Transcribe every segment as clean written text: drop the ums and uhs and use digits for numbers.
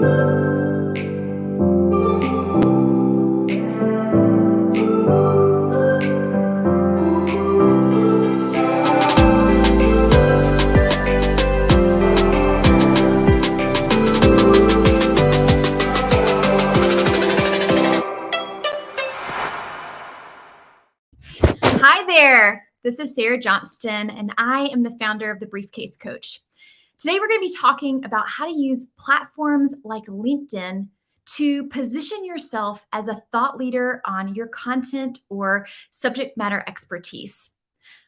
Hi there. This is Sarah Johnston, and I am the founder of The Briefcase Coach. Today, we're going to be talking about how to use platforms like LinkedIn to position yourself as a thought leader on your content or subject matter expertise.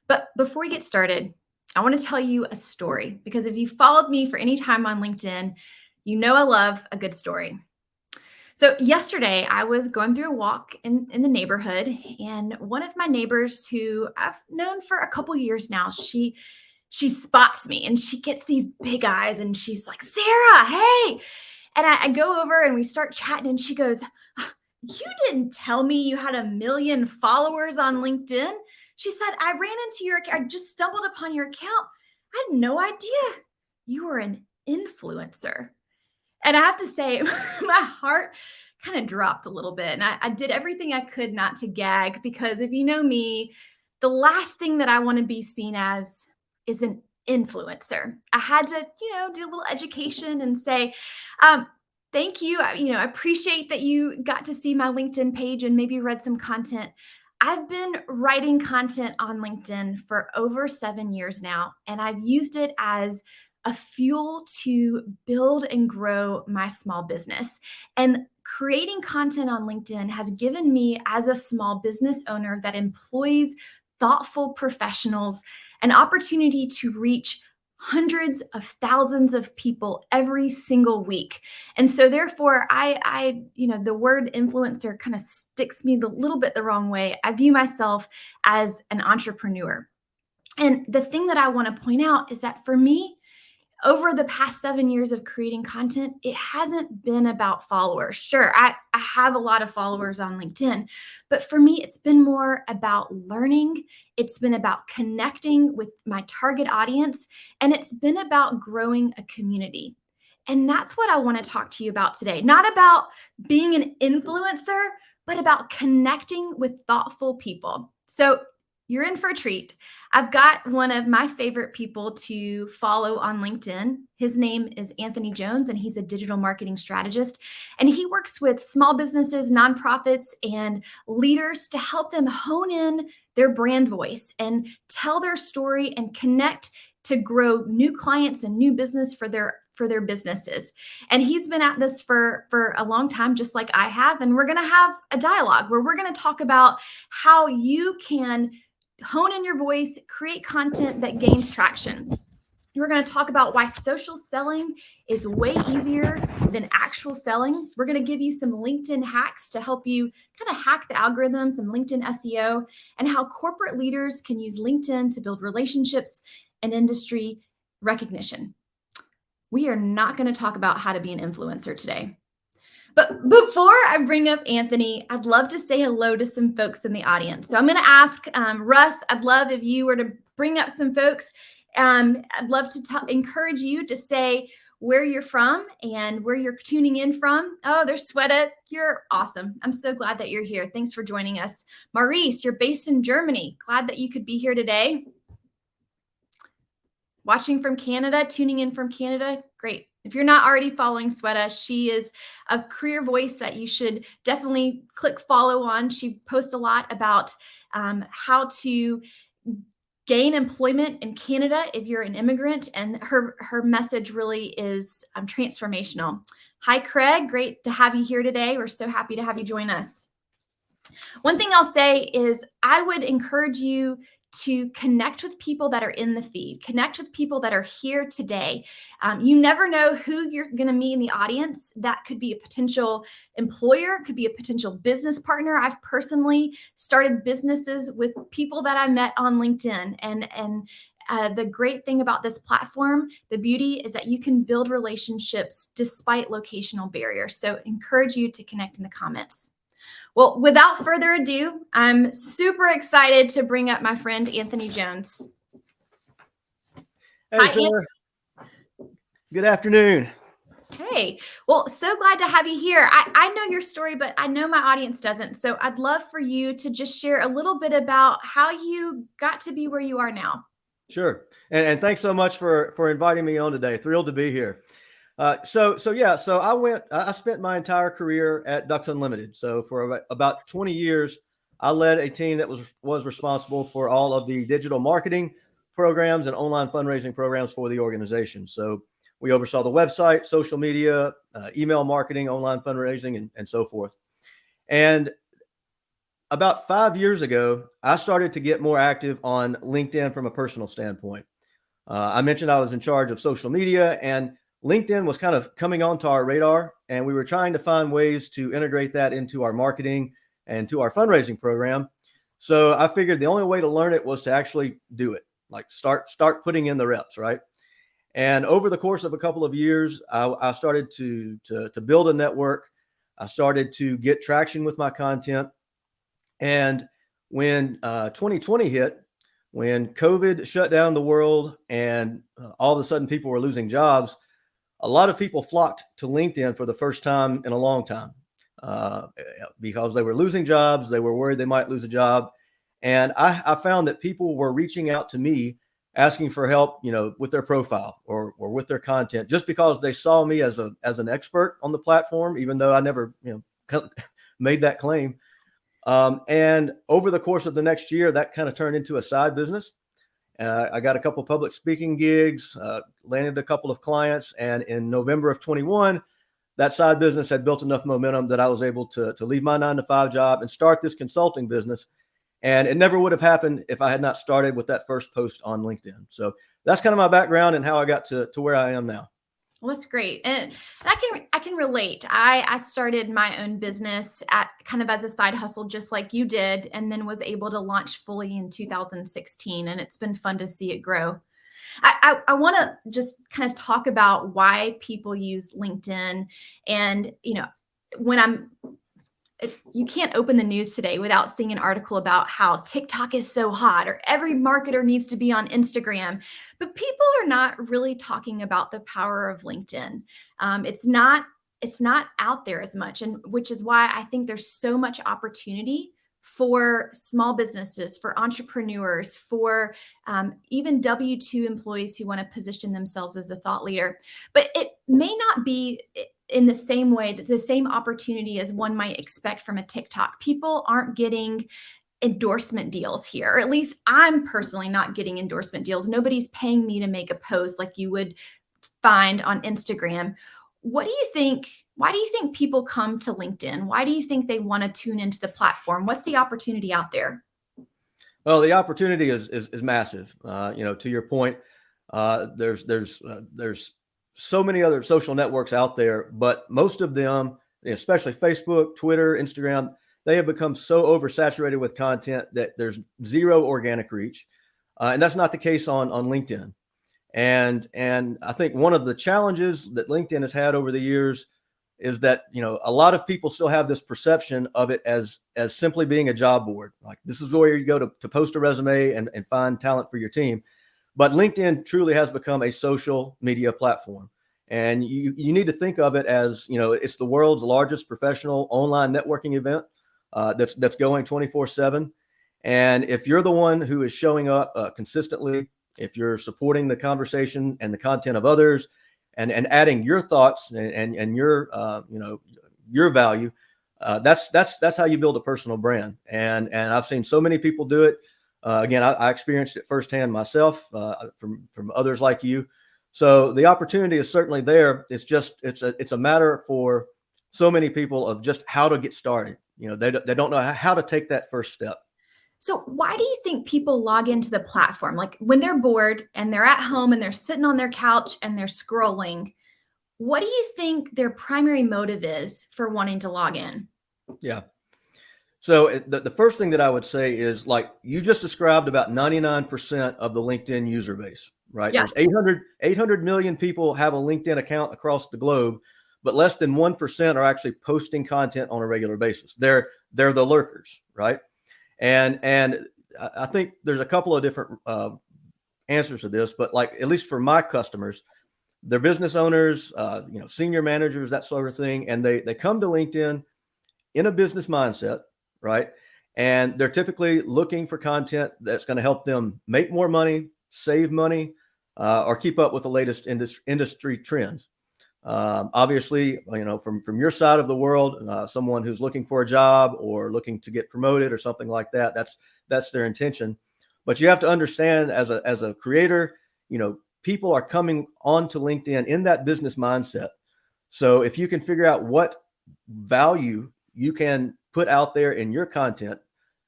But before we get started, I want to tell you a story, because if you followed me for any time on LinkedIn, you know I love a good story. So yesterday, I was going through a walk in the neighborhood, and one of my neighbors, who I've known for a couple years now, she spots me and she gets these big eyes and she's like, "Sarah, hey!" And I go over and we start chatting, and she goes, "You didn't tell me you had 1 million followers on LinkedIn." She said, "I ran into your account. I just stumbled upon your account. I had no idea you were an influencer." And I have to say, my heart kind of dropped a little bit. And I did everything I could not to gag, because if you know me, the last thing that I want to be seen as is an influencer. I had to, do a little education and say, thank you. I appreciate that you got to see my LinkedIn page and maybe read some content. I've been writing content on LinkedIn for over 7 years now, and I've used it as a fuel to build and grow my small business. And creating content on LinkedIn has given me, as a small business owner that employs thoughtful professionals, an opportunity to reach hundreds of thousands of people every single week. And so therefore, the word influencer kind of sticks me a little bit the wrong way. I view myself as an entrepreneur. And the thing that I want to point out is that for me, over the past 7 years of creating content, it hasn't been about followers. Sure, I have a lot of followers on LinkedIn, but for me, it's been more about learning. It's been about connecting with my target audience, and it's been about growing a community. And that's what I want to talk to you about today. Not about being an influencer, but about connecting with thoughtful people. So you're in for a treat. I've got one of my favorite people to follow on LinkedIn. His name is Anthony Jones, and he's a digital marketing strategist. And he works with small businesses, nonprofits, and leaders to help them hone in their brand voice and tell their story and connect to grow new clients and new business for their businesses. And he's been at this for a long time, just like I have. And we're going to have a dialogue where we're going to talk about how you can hone in your voice, create content that gains traction. We're going to talk about why social selling is way easier than actual selling. We're going to give you some LinkedIn hacks to help you kind of hack the algorithms and LinkedIn SEO, and how corporate leaders can use LinkedIn to build relationships and industry recognition. We are not going to talk about how to be an influencer today. But before I bring up Anthony, I'd love to say hello to some folks in the audience. So I'm going to ask Russ, I'd love if you were to bring up some folks. I'd love to encourage you to say where you're from and where you're tuning in from. Oh, there's Sweta. You're awesome. I'm so glad that you're here. Thanks for joining us. Maurice, you're based in Germany. Glad that you could be here today. Watching from Canada, tuning in from Canada. Great. If you're not already following Sweta, she is a career voice that you should definitely click follow on. She posts a lot about how to gain employment in Canada if you're an immigrant, and her message really is transformational. Hi, Craig. Great to have you here today. We're so happy to have you join us. One thing I'll say is I would encourage you to connect with people that are in the feed, connect with people that are here today. You never know who you're going to meet in the audience. That could be a potential employer, could be a potential business partner. I've personally started businesses with people that I met on LinkedIn. And the great thing about this platform, the beauty, is that you can build relationships despite locational barriers. So encourage you to connect in the comments. Well, without further ado, I'm super excited to bring up my friend, Anthony Jones. Hey, Sarah. Good afternoon. Hey, well, so glad to have you here. I know your story, but I know my audience doesn't. So I'd love for you to just share a little bit about how you got to be where you are now. Sure. And thanks so much for inviting me on today. Thrilled to be here. So I spent my entire career at Ducks Unlimited. So for about 20 years, I led a team that was responsible for all of the digital marketing programs and online fundraising programs for the organization. So we oversaw the website, social media, email marketing, online fundraising, and so forth. And about 5 years ago, I started to get more active on LinkedIn from a personal standpoint. I mentioned I was in charge of social media, and LinkedIn was kind of coming onto our radar, and we were trying to find ways to integrate that into our marketing and to our fundraising program. So I figured the only way to learn it was to actually do it, like start putting in the reps, right? And over the course of a couple of years, I started to build a network. I started to get traction with my content, and when 2020 hit, when COVID shut down the world and all of a sudden people were losing jobs, a lot of people flocked to LinkedIn for the first time in a long time because they were losing jobs. They were worried they might lose a job. And I found that people were reaching out to me asking for help, with their profile or with their content, just because they saw me as an expert on the platform, even though I never, made that claim. And over the course of the next year, that kind of turned into a side business. I got a couple public speaking gigs, landed a couple of clients, and in November of 21, that side business had built enough momentum that I was able to leave my 9-to-5 job and start this consulting business. And it never would have happened if I had not started with that first post on LinkedIn. So that's kind of my background and how I got to where I am now. Well, that's great, and I can relate. I started my own business at kind of as a side hustle, just like you did, and then was able to launch fully in 2016, and it's been fun to see it grow. I want to just kind of talk about why people use LinkedIn, and when you can't open the news today without seeing an article about how TikTok is so hot or every marketer needs to be on Instagram. But people are not really talking about the power of LinkedIn. It's not out there as much, and which is why I think there's so much opportunity for small businesses, for entrepreneurs, for even W-2 employees who want to position themselves as a thought leader. But it may not be in the same way, that the same opportunity as one might expect from a TikTok. People aren't getting endorsement deals here, or at least I'm personally not getting endorsement deals. Nobody's paying me to make a post like you would find on Instagram. What do you think? Why do you think people come to LinkedIn? Why do you think they want to tune into the platform? What's the opportunity out there? Well, the opportunity is massive. To your point, there's so many other social networks out there, but most of them, especially Facebook, Twitter, Instagram, they have become so oversaturated with content that there's zero organic reach, and that's not the case on LinkedIn. And I think one of the challenges that LinkedIn has had over the years is that a lot of people still have this perception of it as simply being a job board. Like, this is where you go to post a resume and find talent for your team. But LinkedIn truly has become a social media platform. And you need to think of it as, it's the world's largest professional online networking event that's going 24/7. And if you're the one who is showing up consistently, if you're supporting the conversation and the content of others, and adding your thoughts and your your value, that's how you build a personal brand. And I've seen so many people do it. Again, I experienced it firsthand myself from others like you. So the opportunity is certainly there. It's a matter for so many people of just how to get started. They don't know how to take that first step. So, why do you think people log into the platform? Like when they're bored and they're at home and they're sitting on their couch and they're scrolling, what do you think their primary motive is for wanting to log in? Yeah. So the first thing that I would say is, like you just described, about 99% of the LinkedIn user base, right? Yeah. There's 800 million people have a LinkedIn account across the globe, but less than 1% are actually posting content on a regular basis. They're the lurkers, right? And I think there's a couple of different answers to this, but like, at least for my customers, they're business owners, senior managers, that sort of thing, and they come to LinkedIn in a business mindset, right? And they're typically looking for content that's going to help them make more money, save money, or keep up with the latest industry trends. Obviously, from your side of the world, someone who's looking for a job or looking to get promoted or something like that, that's their intention. But you have to understand, as a creator, people are coming onto LinkedIn in that business mindset. So if you can figure out what value you can put out there in your content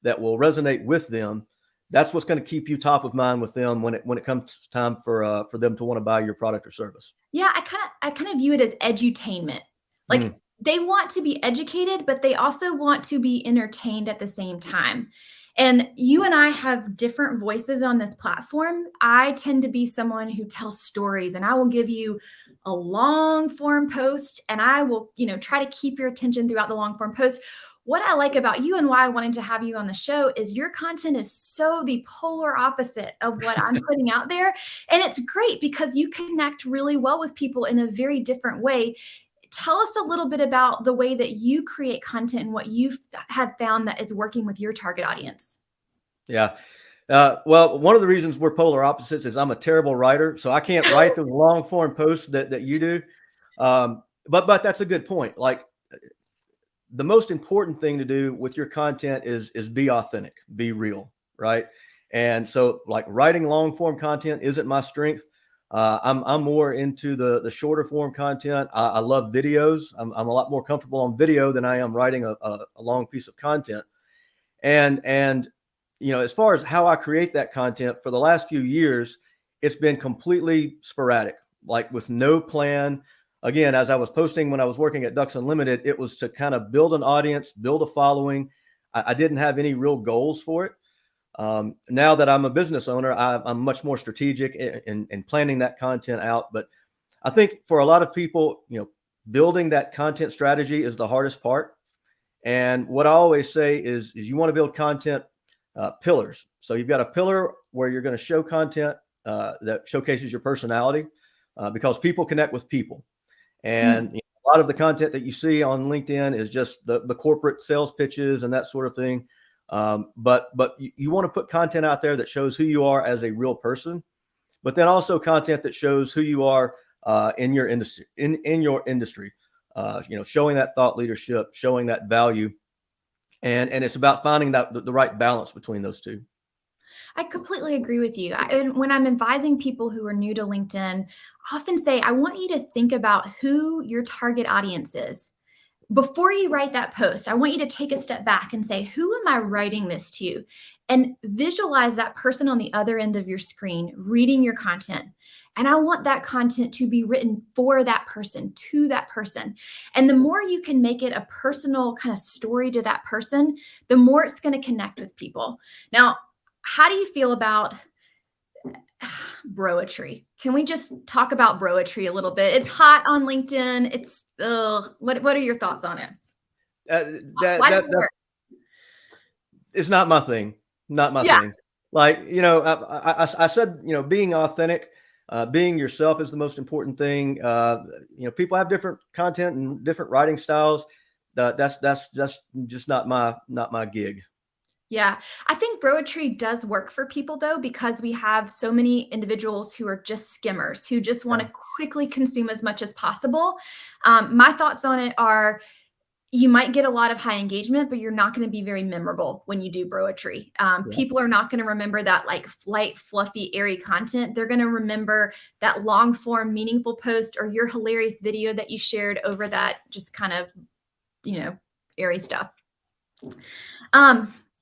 that will resonate with them, that's what's going to keep you top of mind with them when it comes time for them to want to buy your product or service. Yeah, I kind of view it as edutainment. Like they want to be educated, but they also want to be entertained at the same time. And you and I have different voices on this platform. I tend to be someone who tells stories, and I will give you a long form post, and I will, try to keep your attention throughout the long form post. What I like about you and why I wanted to have you on the show is your content is so the polar opposite of what I'm putting out there. And it's great because you connect really well with people in a very different way. Tell us a little bit about the way that you create content and what you've had found that is working with your target audience. Yeah. Well, one of the reasons we're polar opposites is I'm a terrible writer, so I can't write the long form posts that you do. But that's a good point. Like, the most important thing to do with your content is be authentic, be real, right? And so, like, writing long form content isn't my strength. I'm more into the shorter form content. I love videos. I'm a lot more comfortable on video than I am writing a long piece of content. And as far as how I create that content for the last few years, it's been completely sporadic, like with no plan. Again, as I was posting when I was working at Ducks Unlimited, it was to kind of build an audience, build a following. I didn't have any real goals for it. Now that I'm a business owner, I'm much more strategic in planning that content out. But I think for a lot of people, building that content strategy is the hardest part. And what I always say is you want to build content pillars. So you've got a pillar where you're going to show content that showcases your personality, because people connect with people. And a lot of the content that you see on LinkedIn is just the corporate sales pitches and that sort of thing. But you want to put content out there that shows who you are as a real person, but then also content that shows who you are in your industry, in your industry. Showing that thought leadership, showing that value, and it's about finding the right balance between those two. I completely agree with you. And when I'm advising people who are new to LinkedIn, I often say, I want you to think about who your target audience is. Before you write that post, I want you to take a step back and say, who am I writing this to? And visualize that person on the other end of your screen reading your content. And I want that content to be written for that person, to that person. And the more you can make it a personal kind of story to that person, the more it's going to connect with people. Now, how do you feel about broetry? Can we just talk about broetry a little bit? It's hot on LinkedIn. It's what are your thoughts on it? Why does it work? It's not my thing. Not my thing. Like, I said, being authentic, being yourself is the most important thing. People have different content and different writing styles. That's just not my gig. Yeah, I think broetry does work for people, though, because we have so many individuals who are just skimmers, who just want to quickly consume as much as possible. My thoughts on it are, you might get a lot of high engagement, but you're not going to be very memorable when you do broetry. People are not going to remember that like light, fluffy, airy content. They're going to remember that long form, meaningful post or your hilarious video that you shared over that just kind of, airy stuff.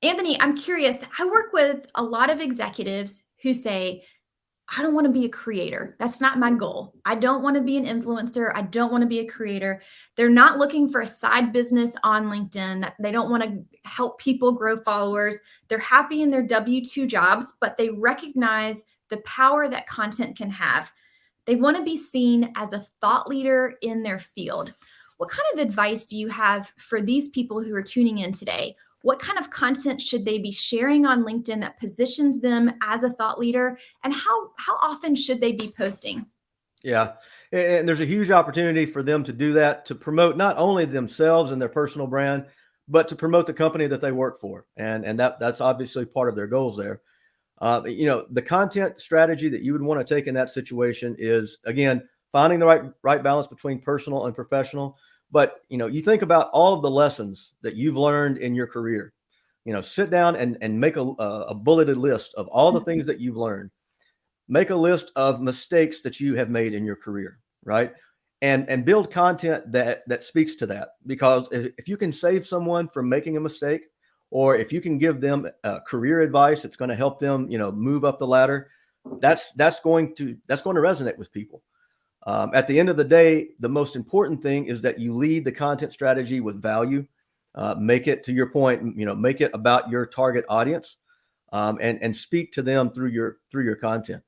Anthony, I'm curious. I work with a lot of executives who say, I don't want to be a creator. That's not my goal. I don't want to be an influencer. I don't want to be a creator. They're not looking for a side business on LinkedIn. They don't want to help people grow followers. They're happy in their W-2 jobs, but they recognize the power that content can have. They want to be seen as a thought leader in their field. What kind of advice do you have for these people who are tuning in today? What kind of content should they be sharing on LinkedIn that positions them as a thought leader? And how often should they be posting? Yeah, And there's a huge opportunity for them to do that, to promote not only themselves and their personal brand, but to promote the company that they work for. And that's obviously part of their goals there. The content strategy that you would want to take in that situation is, again, finding the right balance between personal and professional. But, you think about all of the lessons that you've learned in your career. Sit down and make a bulleted list of all the things that you've learned. Make a list of mistakes that you have made in your career, right? And build content that speaks to that. Because if you can save someone from making a mistake, or if you can give them career advice, it's going to help them, move up the ladder. That's going to resonate with people. At the end of the day, the most important thing is that you lead the content strategy with value. Make it, to your point, make it about your target audience, and speak to them through your content.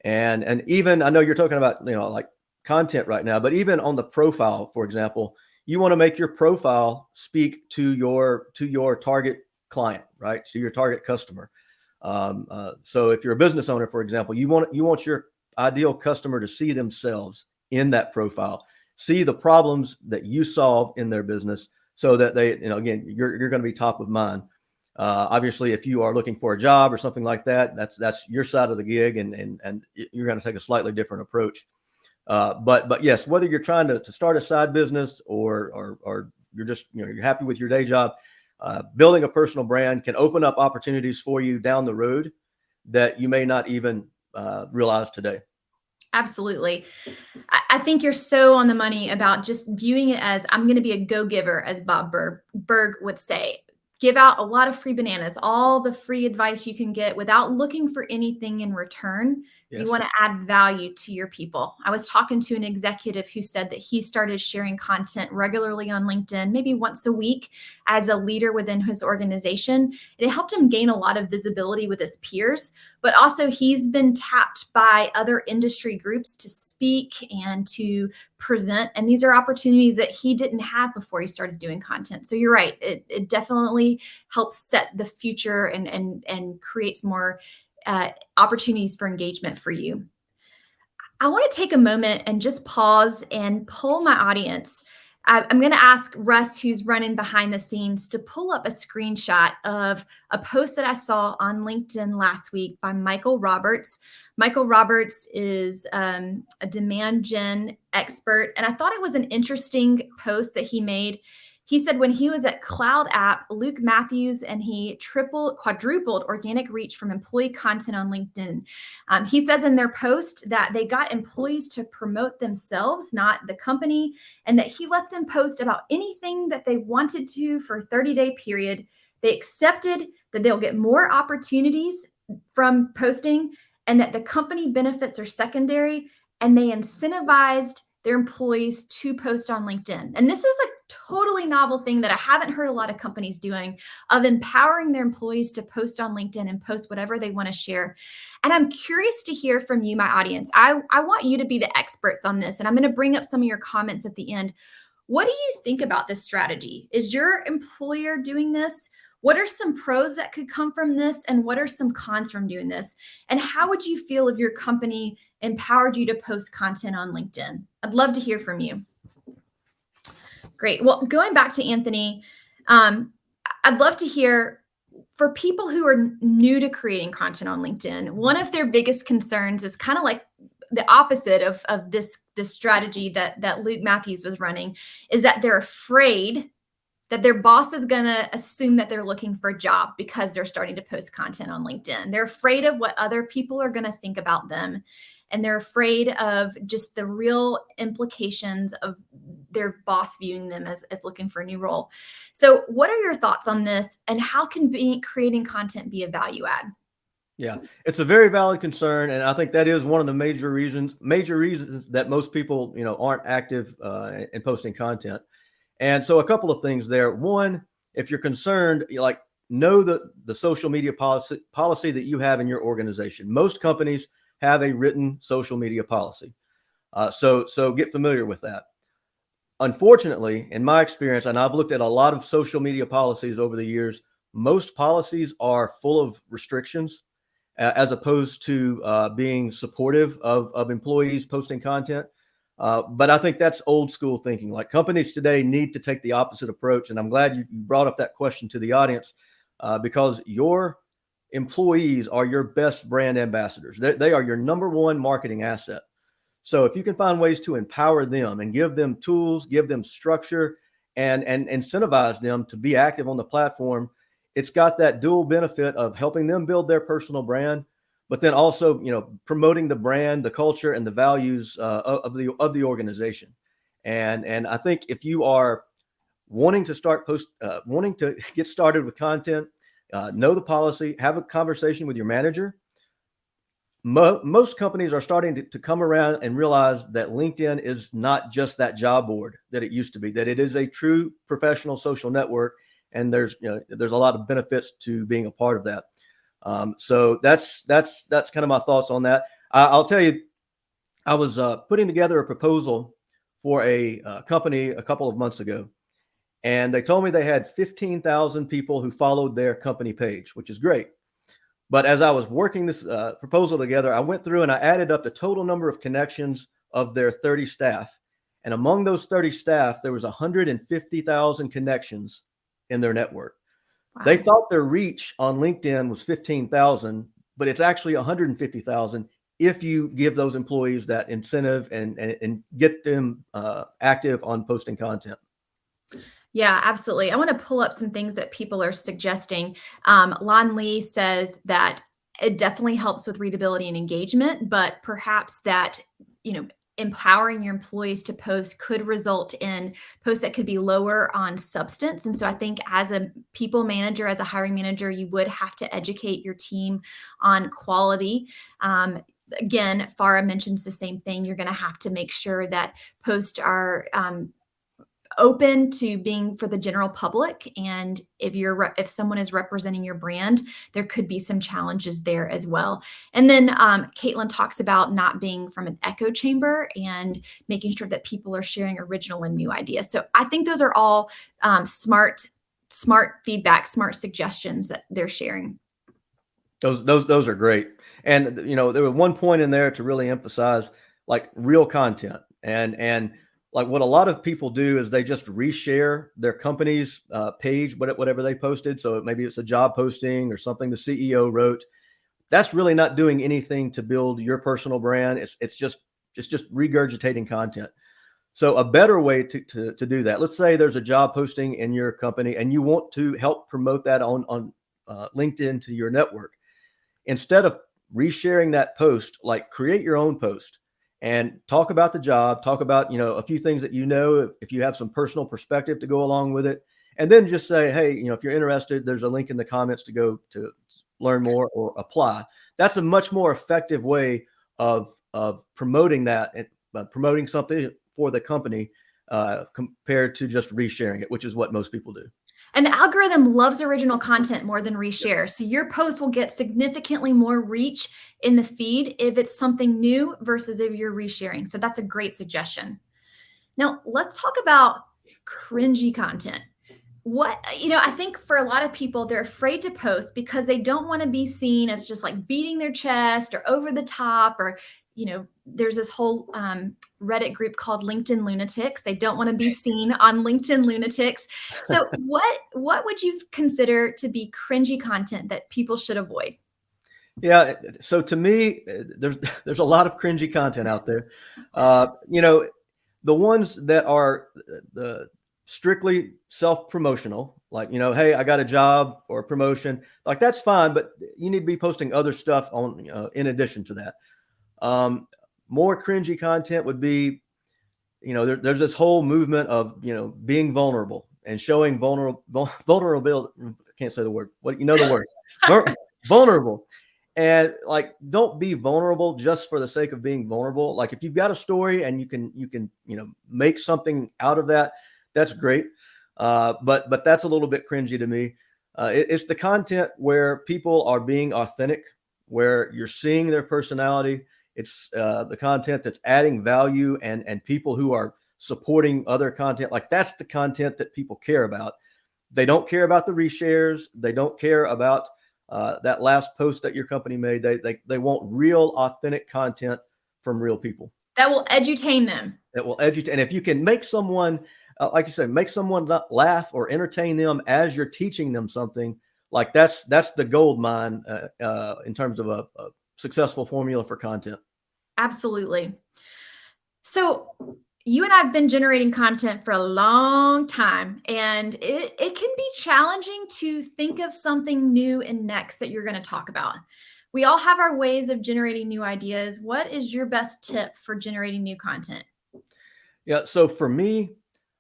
And even, I know you're talking about, like content right now, but even on the profile, for example, you want to make your profile speak to your target client, right? To your target customer. So if you're a business owner, for example, you want your ideal customer to see themselves in that profile, see the problems that you solve in their business, so that they, again, you're going to be top of mind. Obviously, if you are looking for a job or something like that, that's your side of the gig, and you're going to take a slightly different approach. But yes, whether you're trying to start a side business or you're just, you're happy with your day job, building a personal brand can open up opportunities for you down the road that you may not even realize today. Absolutely. I think you're so on the money about just viewing it as, I'm going to be a go-giver, as Bob Burg would say. Give out a lot of free bananas, all the free advice you can get without looking for anything in return. Yes. You want to add value to your people. I was talking to an executive who said that he started sharing content regularly on LinkedIn, maybe once a week, as a leader within his organization. It helped him gain a lot of visibility with his peers, but also he's been tapped by other industry groups to speak and to present. And these are opportunities that he didn't have before he started doing content. So you're right. It definitely helps set the future and creates more opportunities for engagement for you. I want to take a moment and just pause and poll my audience. I'm going to ask Russ, who's running behind the scenes, to pull up a screenshot of a post that I saw on LinkedIn last week by Michael Roberts. Michael Roberts is a demand gen expert, and I thought it was an interesting post that he made. He said when he was at Cloud App, Luke Matthews, and he quadrupled organic reach from employee content on LinkedIn. He says in their post that they got employees to promote themselves, not the company, and that he let them post about anything that they wanted to for a 30-day period. They accepted that they'll get more opportunities from posting and that the company benefits are secondary, and they incentivized their employees to post on LinkedIn. And this is a totally novel thing that I haven't heard a lot of companies doing, of empowering their employees to post on LinkedIn and post whatever they want to share. And I'm curious to hear from you, my audience. I want you to be the experts on this, and I'm going to bring up some of your comments at the end. What do you think about this strategy? Is your employer doing this? What are some pros that could come from this? And what are some cons from doing this? And how would you feel if your company empowered you to post content on LinkedIn? I'd love to hear from you. Great. Well, going back to Anthony, I'd love to hear, for people who are new to creating content on LinkedIn, one of their biggest concerns is kind of like the opposite of this strategy that Luke Matthews was running, is that they're afraid that their boss is going to assume that they're looking for a job because they're starting to post content on LinkedIn. They're afraid of what other people are going to think about them. And they're afraid of just the real implications of their boss viewing them as looking for a new role. So what are your thoughts on this, and how can creating content be a value add? Yeah, it's a very valid concern. And I think that is one of the major reasons that most people, aren't active in posting content. And so a couple of things there. One, if you're concerned, know the social media policy that you have in your organization. Most companies have a written social media policy. So get familiar with that. Unfortunately, in my experience, and I've looked at a lot of social media policies over the years, most policies are full of restrictions as opposed to being supportive of employees posting content. But I think that's old school thinking. Like companies today need to take the opposite approach. And I'm glad you brought up that question to the audience, because your employees are your best brand ambassadors. They are your number one marketing asset. So if you can find ways to empower them and give them tools, give them structure, and incentivize them to be active on the platform, it's got that dual benefit of helping them build their personal brand, but then also, promoting the brand, the culture, and the values of the organization. And I think if you are wanting to get started with content, know the policy, have a conversation with your manager. Most companies are starting to come around and realize that LinkedIn is not just that job board that it used to be, that it is a true professional social network. And there's a lot of benefits to being a part of that. So that's kind of my thoughts on that. I'll tell you, I was putting together a proposal for a company a couple of months ago, and they told me they had 15,000 people who followed their company page, which is great. But as I was working this proposal together, I went through and I added up the total number of connections of their 30 staff. And among those 30 staff, there was 150,000 connections in their network. Wow. They thought their reach on LinkedIn was 15,000, but it's actually 150,000 if you give those employees that incentive and get them active on posting content. Yeah, absolutely. I want to pull up some things that people are suggesting. Lon Lee says that it definitely helps with readability and engagement, but perhaps that, empowering your employees to post could result in posts that could be lower on substance. And so I think as a people manager, as a hiring manager, you would have to educate your team on quality. Again, Farah mentions the same thing. You're going to have to make sure that posts are open to being for the general public. And if someone is representing your brand, there could be some challenges there as well. And then Caitlin talks about not being from an echo chamber and making sure that people are sharing original and new ideas. So I think those are all smart feedback, smart suggestions that they're sharing. Those are great. And there was one point in there to really emphasize like real content, and like what a lot of people do is they just reshare their company's page, whatever they posted. So maybe it's a job posting or something the CEO wrote. That's really not doing anything to build your personal brand. It's just regurgitating content. So a better way to do that, let's say there's a job posting in your company and you want to help promote that on LinkedIn to your network. Instead of resharing that post, like create your own post and talk about the job, talk about, a few things that, if you have some personal perspective to go along with it, and then just say, hey, if you're interested, there's a link in the comments to go to learn more or apply. That's a much more effective way of promoting that and promoting something for the company compared to just resharing it, which is what most people do. And the algorithm loves original content more than reshare. So your post will get significantly more reach in the feed if it's something new versus if you're resharing. So that's a great suggestion. Now let's talk about cringy content. I think for a lot of people, they're afraid to post because they don't want to be seen as just like beating their chest or over the top, or there's this whole Reddit group called LinkedIn Lunatics. They don't want to be seen on LinkedIn Lunatics. So what would you consider to be cringy content that people should avoid? Yeah. So to me, there's a lot of cringy content out there. The ones that are the strictly self-promotional, like, hey, I got a job or a promotion, like that's fine, but you need to be posting other stuff on, in addition to that. More cringy content would be, there's this whole movement of, being vulnerable and showing vulnerability. I can't say the word. The word vulnerable. And like, don't be vulnerable just for the sake of being vulnerable. Like if you've got a story and you can, make something out of that, that's great. But that's a little bit cringy to me. It's the content where people are being authentic, where you're seeing their personality. It's the content that's adding value and people who are supporting other content. Like that's the content that people care about. They don't care about the reshares. They don't care about that last post that your company made. They want real, authentic content from real people. That will edutain them. That will educate. And if you can make someone, like you said, make someone laugh or entertain them as you're teaching them something, like that's the gold mine in terms of a successful formula for content. Absolutely. So you and I have been generating content for a long time, and it can be challenging to think of something new and next that you're going to talk about. We all have our ways of generating new ideas. What is your best tip for generating new content? Yeah. So for me,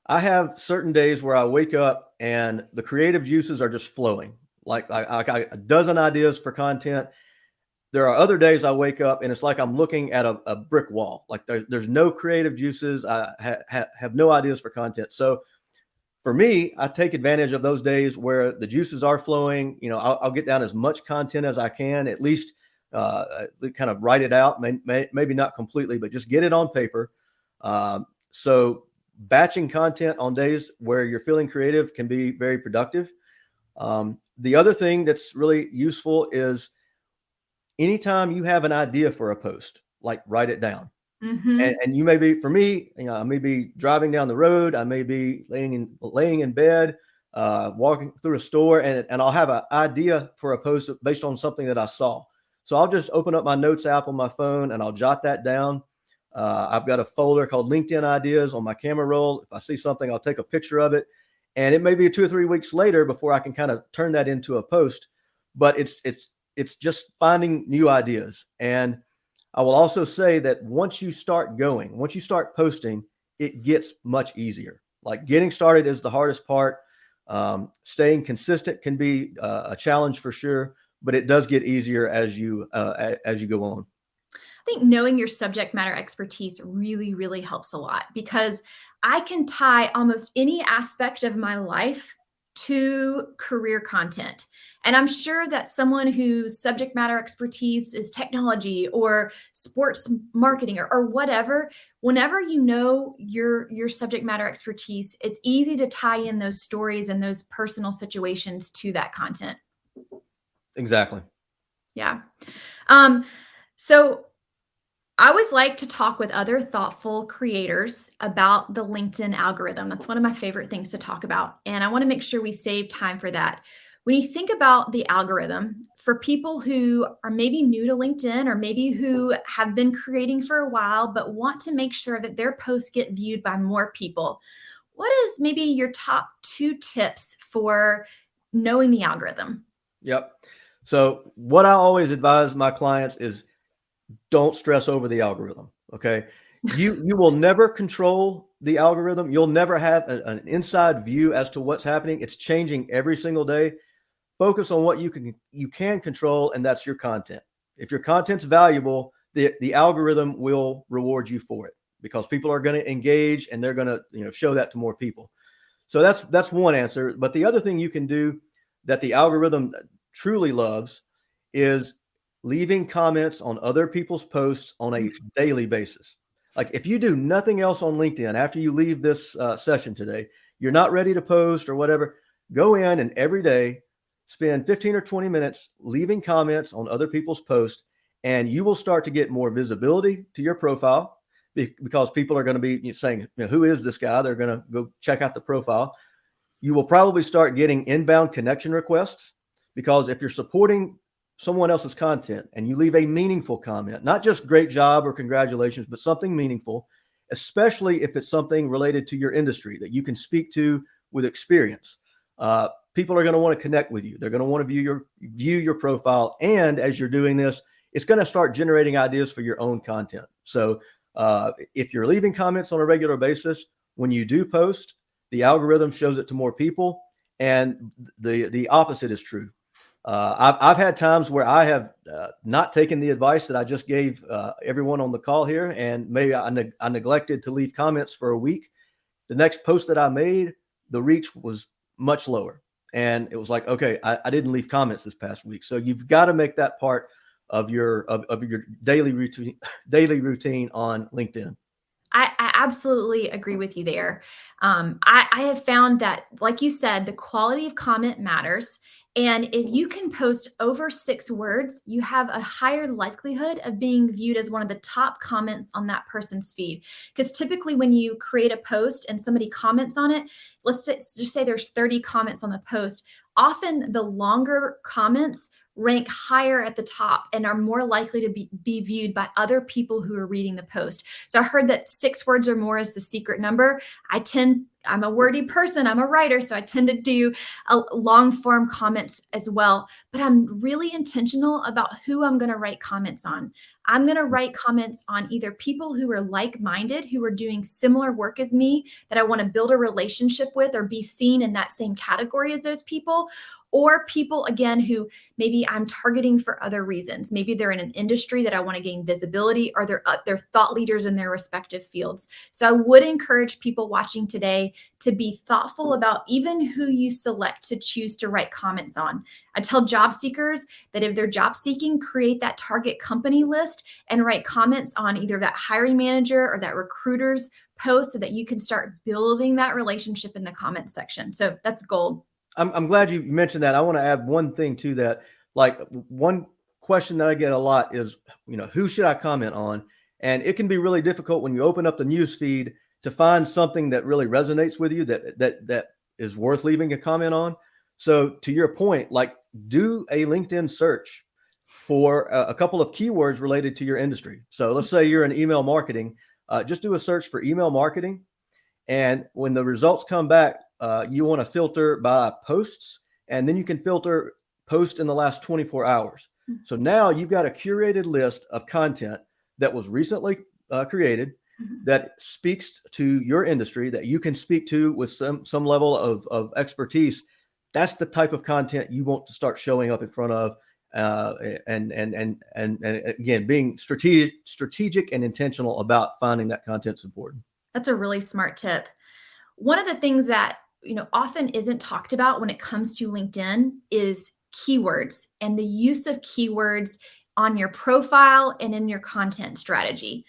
I have certain days where I wake up and the creative juices are just flowing. Like I got a dozen ideas for content. There are other days I wake up and it's like I'm looking at a brick wall. Like there's no creative juices. I have no ideas for content. So for me, I take advantage of those days where the juices are flowing. I'll get down as much content as I can, at least kind of write it out, maybe not completely, but just get it on paper. So batching content on days where you're feeling creative can be very productive. The other thing that's really useful is anytime you have an idea for a post, like write it down. Mm-hmm. And you may be, for me, I may be driving down the road. I may be laying in bed, walking through a store, and I'll have an idea for a post based on something that I saw. So I'll just open up my notes app on my phone and I'll jot that down. I've got a folder called LinkedIn Ideas on my camera roll. If I see something, I'll take a picture of it. And it may be 2 or 3 weeks later before I can kind of turn that into a post. But it's just finding new ideas. And I will also say that once you start posting, it gets much easier. Like getting started is the hardest part. Staying consistent can be a challenge for sure, but it does get easier as you go on. I think knowing your subject matter expertise really, really helps a lot, because I can tie almost any aspect of my life to career content. And I'm sure that someone whose subject matter expertise is technology or sports marketing or whatever, whenever you know your subject matter expertise, it's easy to tie in those stories and those personal situations to that content. Exactly. Yeah. So I always like to talk with other thoughtful creators about the LinkedIn algorithm. That's one of my favorite things to talk about. And I want to make sure we save time for that. When you think about the algorithm, for people who are maybe new to LinkedIn or maybe who have been creating for a while but want to make sure that their posts get viewed by more people, what is maybe your top 2 tips for knowing the algorithm? Yep. So what I always advise my clients is don't stress over the algorithm. Okay. You will never control the algorithm. You'll never have an inside view as to what's happening. It's changing every single day. Focus on what you can control, and that's your content. If your content's valuable, the algorithm will reward you for it because people are going to engage and they're going to show that to more people. So that's one answer. But the other thing you can do that the algorithm truly loves is leaving comments on other people's posts on a daily basis. Like if you do nothing else on LinkedIn after you leave this session today, you're not ready to post or whatever, go in and every day spend 15 or 20 minutes leaving comments on other people's posts, and you will start to get more visibility to your profile because people are going to be saying, who is this guy? They're going to go check out the profile. You will probably start getting inbound connection requests because if you're supporting someone else's content and you leave a meaningful comment, not just great job or congratulations, but something meaningful, especially if it's something related to your industry that you can speak to with experience, people are going to want to connect with you. They're going to want to view your profile. And as you're doing this, it's going to start generating ideas for your own content. So if you're leaving comments on a regular basis, when you do post, the algorithm shows it to more people. And the opposite is true. I've had times where I have not taken the advice that I just gave everyone on the call here, and maybe I neglected to leave comments for a week. The next post that I made, the reach was much lower, and it was like, okay, I didn't leave comments this past week. So you've got to make that part of your daily routine on LinkedIn. I absolutely agree with you there. I have found that, like you said, the quality of comment matters. And if you can post over 6 words, you have a higher likelihood of being viewed as one of the top comments on that person's feed. Because typically, when you create a post and somebody comments on it, let's just say there's 30 comments on the post. Often the longer comments rank higher at the top and are more likely to be viewed by other people who are reading the post. So I heard that 6 words or more is the secret number. I'm a wordy person. I'm a writer, so I tend to do long form comments as well. But I'm really intentional about who I'm going to write comments on. I'm going to write comments on either people who are like-minded, who are doing similar work as me, that I want to build a relationship with or be seen in that same category as those people, or people, again, who maybe I'm targeting for other reasons. Maybe they're in an industry that I want to gain visibility, or they're thought leaders in their respective fields. So I would encourage people watching today to be thoughtful about even who you select to choose to write comments on. I tell job seekers that if they're job seeking, create that target company list and write comments on either that hiring manager or that recruiter's post so that you can start building that relationship in the comments section. So that's gold. I'm glad you mentioned that. I want to add one thing to that. Like, one question that I get a lot is, who should I comment on? And it can be really difficult when you open up the news feed to find something that really resonates with you, that is worth leaving a comment on. So to your point, like, do a LinkedIn search for a couple of keywords related to your industry. So let's say you're in email marketing, just do a search for email marketing. And when the results come back, you want to filter by posts, and then you can filter posts in the last 24 hours. Mm-hmm. So now you've got a curated list of content that was recently created, mm-hmm. that speaks to your industry, that you can speak to with some level of expertise. That's the type of content you want to start showing up in front of, and again, being strategic and intentional about finding that content's important. That's a really smart tip. One of the things that often isn't talked about when it comes to LinkedIn is keywords and the use of keywords on your profile and in your content strategy.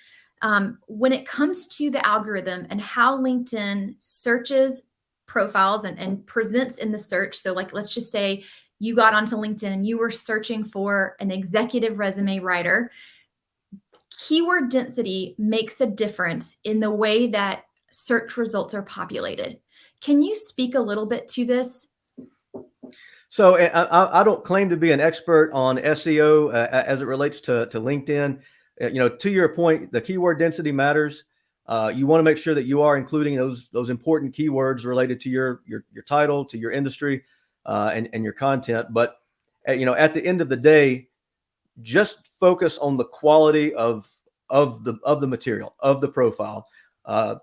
When it comes to the algorithm and how LinkedIn searches profiles and presents in the search. So like, let's just say you got onto LinkedIn and you were searching for an executive resume writer. Keyword density makes a difference in the way that search results are populated. Can you speak a little bit to this? So I don't claim to be an expert on SEO as it relates to LinkedIn. To your point, the keyword density matters. You want to make sure that you are including those important keywords related to your title, to your industry, and your content. But at the end of the day, just focus on the quality of the material, of the profile.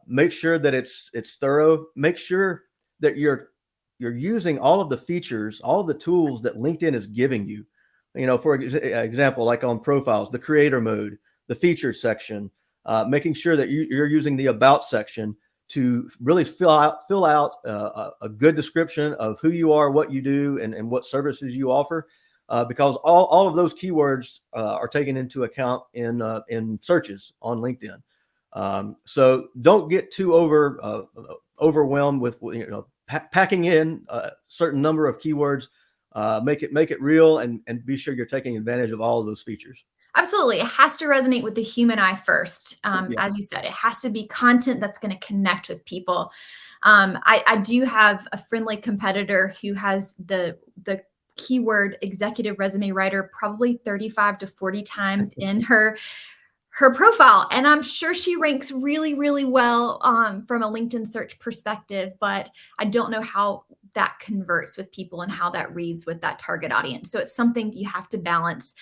Make sure that it's thorough. Make sure that you're using all of the features, all of the tools that LinkedIn is giving you. For example, like on profiles, the creator mode, the featured section, making sure that you're using the about section to really fill out a good description of who you are, what you do, and what services you offer. Because all of those keywords are taken into account in searches on LinkedIn. So don't get too overwhelmed with packing in a certain number of keywords. Make it real, and be sure you're taking advantage of all of those features. Absolutely. It has to resonate with the human eye first. As you said, it has to be content that's going to connect with people. I do have a friendly competitor who has the keyword executive resume writer probably 35 to 40 times in her profile. And I'm sure she ranks really, really well from a LinkedIn search perspective, but I don't know how that converts with people and how that reads with that target audience. So it's something you have to balance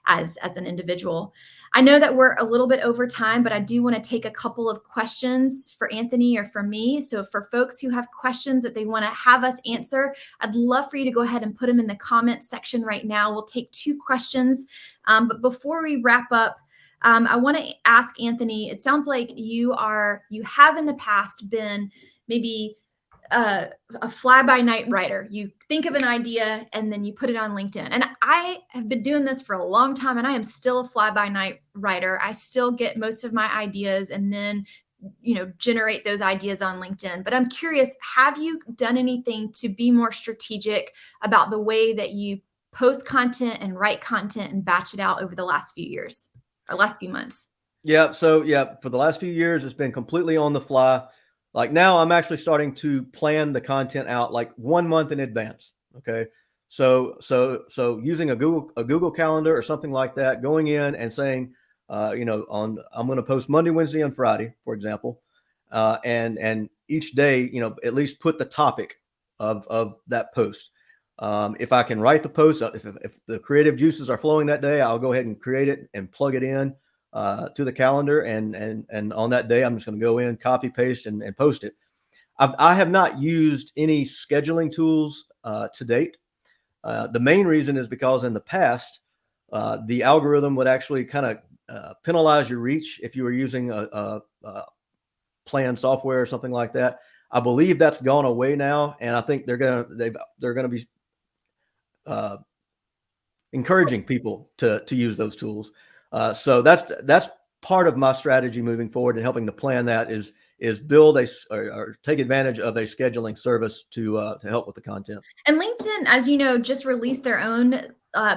as an individual. I know that we're a little bit over time, but I do want to take a couple of questions for Anthony or for me. So for folks who have questions that they want to have us answer, I'd love for you to go ahead and put them in the comments section right now. We'll take 2 questions. But before we wrap up, I want to ask Anthony, it sounds like you have in the past been maybe a fly-by-night writer. You think of an idea and then you put it on LinkedIn. And I have been doing this for a long time, and I am still a fly-by-night writer. I still get most of my ideas and then generate those ideas on LinkedIn. But I'm curious, have you done anything to be more strategic about the way that you post content and write content and batch it out over the last few years or last few months? Yeah. So yeah, for the last few years, it's been completely on the fly. Like now I'm actually starting to plan the content out like 1 month in advance. Okay. So using a Google Calendar or something like that, going in and saying, I'm going to post Monday, Wednesday, and Friday, for example, and each day, at least put the topic of that post. If I can write the post, if the creative juices are flowing that day, I'll go ahead and create it and plug it in to the calendar, and on that day, I'm just going to go in, copy, paste, and post it. I have not used any scheduling tools to date. The main reason is because in the past, the algorithm would actually kind of penalize your reach if you were using a planned software or something like that. I believe that's gone away now, and I think they're gonna be encouraging people to use those tools. So that's part of my strategy moving forward and helping to plan that is build or take advantage of a scheduling service to help with the content. And LinkedIn, as you know, just released their own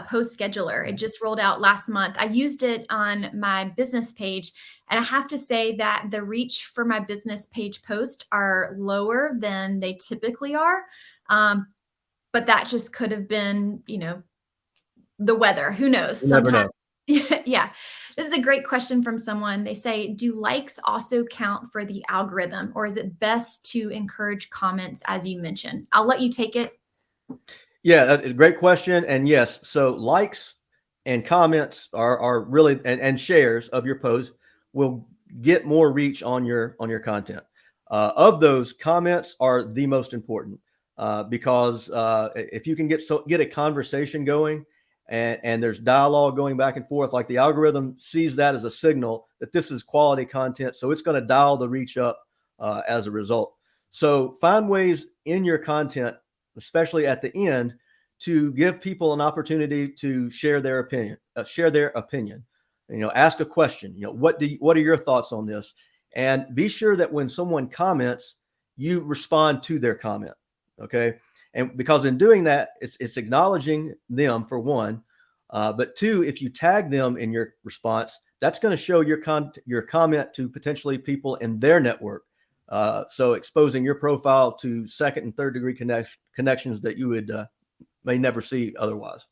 post scheduler. It just rolled out last month. I used it on my business page, and I have to say that the reach for my business page posts are lower than they typically are. But that just could have been, the weather. Who knows? You never know. Yeah. This is a great question from someone. They say, do likes also count for the algorithm, or is it best to encourage comments as you mentioned? I'll let you take it. Yeah, that's a great question. And yes, so likes and comments are really and shares of your post will get more reach on your content. Of those, comments are the most important because if you can get a conversation going and there's dialogue going back and forth, like the algorithm sees that as a signal that this is quality content, so it's going to dial the reach up as a result. So find ways in your content, especially at the end, to give people an opportunity to share their opinion. Ask a question. What are your thoughts on this? And be sure that when someone comments, you respond to their comment. Okay, and because in doing that, it's acknowledging them for one, but two, if you tag them in your response, that's going to show your comment to potentially people in their network. So exposing your profile to second and third degree connections that you would may never see otherwise.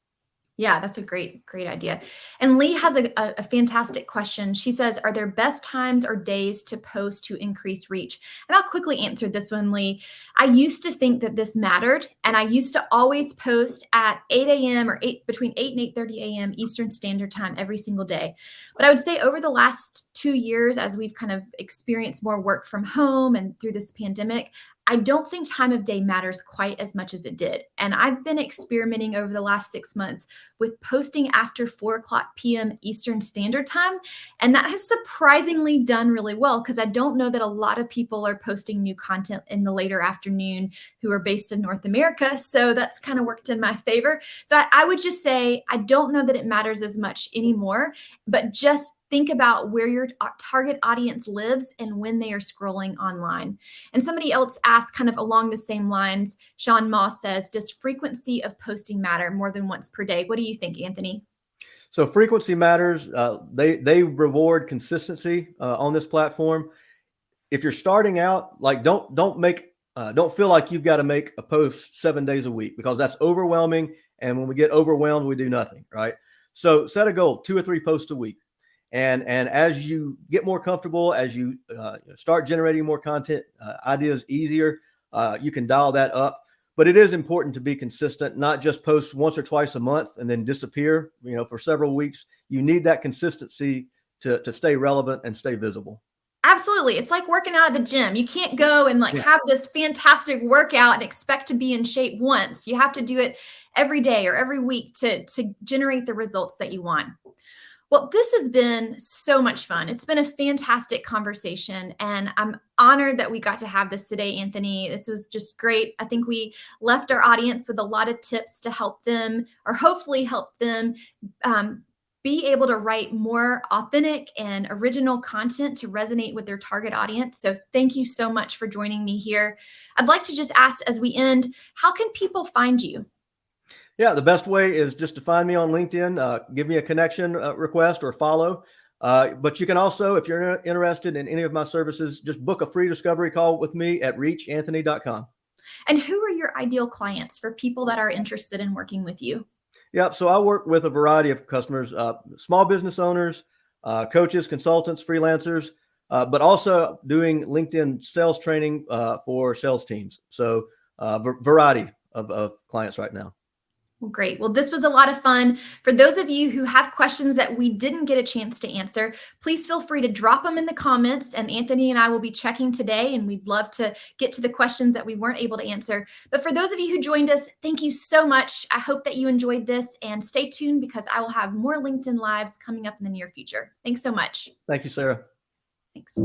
Yeah, that's a great idea. And Lee has a fantastic question. She says, are there best times or days to post to increase reach? And I'll quickly answer this one, Lee. I used to think that this mattered, and I used to always post at 8 a.m. or between 8 and 8:30 a.m. Eastern Standard Time every single day. But I would say over the last 2 years, as we've kind of experienced more work from home and through this pandemic, I don't think time of day matters quite as much as it did. And I've been experimenting over the last 6 months with posting after 4:00 p.m. Eastern Standard Time. And that has surprisingly done really well because I don't know that a lot of people are posting new content in the later afternoon who are based in North America. So that's kind of worked in my favor. So I would just say, I don't know that it matters as much anymore, but just think about where your target audience lives and when they are scrolling online. And somebody else asked kind of along the same lines, Sean Moss says, does frequency of posting matter more than once per day? What do you think, Anthony? So frequency matters. They reward consistency on this platform. If you're starting out, like don't feel like you've got to make a post 7 days a week because that's overwhelming. And when we get overwhelmed, we do nothing, right? So set a goal, 2 or 3 posts a week. And as you get more comfortable, as you start generating more content, ideas easier, you can dial that up. But it is important to be consistent, not just post once or twice a month and then disappear, for several weeks. You need that consistency to stay relevant and stay visible. Absolutely. It's like working out at the gym. You can't go and have this fantastic workout and expect to be in shape once. You have to do it every day or every week to generate the results that you want. Well, this has been so much fun. It's been a fantastic conversation, and I'm honored that we got to have this today, Anthony. This was just great. I think we left our audience with a lot of tips to help them, or hopefully help them be able to write more authentic and original content to resonate with their target audience. So thank you so much for joining me here. I'd like to just ask as we end, how can people find you? Yeah, the best way is just to find me on LinkedIn, give me a connection request or follow. But you can also, if you're interested in any of my services, just book a free discovery call with me at reachanthony.com. And who are your ideal clients for people that are interested in working with you? Yeah, so I work with a variety of customers, small business owners, coaches, consultants, freelancers, but also doing LinkedIn sales training for sales teams. So variety of clients right now. Well, great. Well, this was a lot of fun. For those of you who have questions that we didn't get a chance to answer, please feel free to drop them in the comments, and Anthony and I will be checking today, and we'd love to get to the questions that we weren't able to answer. But for those of you who joined us, thank you so much. I hope that you enjoyed this, and stay tuned because I will have more LinkedIn Lives coming up in the near future. Thanks so much. Thank you, Sarah. Thanks.